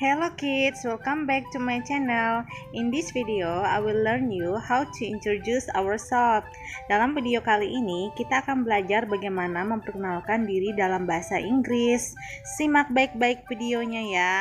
Hello kids, welcome back to my channel. In this video, I will learn you how to introduce ourselves. Dalam video kali ini, kita akan belajar bagaimana memperkenalkan diri dalam bahasa Inggris. Simak baik-baik videonya ya.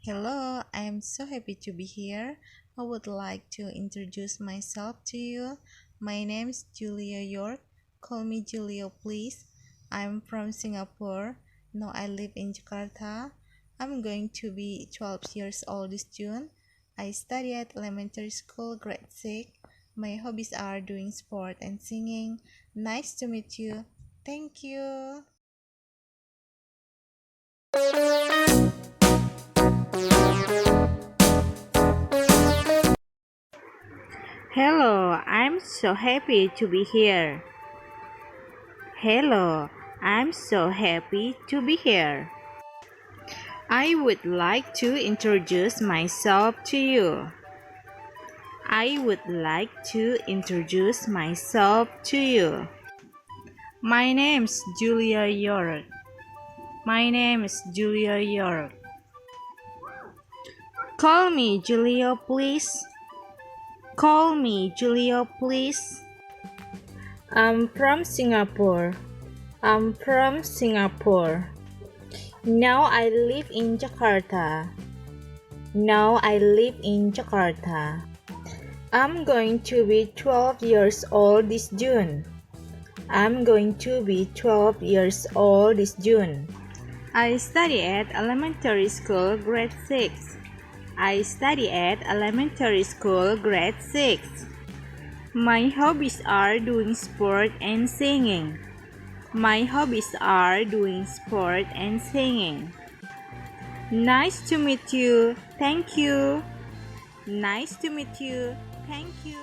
Hello, I am so happy to be here. I would like to introduce myself to you. My name is Julia York. Call me Julia, please. I'm from Singapore. Now I live in Jakarta. I'm going to be 12 years old this June. I study at elementary school, grade 6. My hobbies are doing sport and singing. Nice to meet you. Thank you. Hello, I'm so happy to be here. Hello, I'm so happy to be here. I would like to introduce myself to you. I would like to introduce myself to you. My name's Julia York. My name is Julia York. Call me Julia, please. Call me Julia, please. I'm from Singapore. I'm from Singapore. Now I live in Jakarta. Now I live in Jakarta. I'm going to be 12 years old this June. I'm going to be 12 years old this June. I study at elementary school, grade 6. I study at elementary school, grade 6. My hobbies are doing sport and singing. My hobbies are doing sport and singing. Nice to meet you. Thank you. Nice to meet you. Thank you.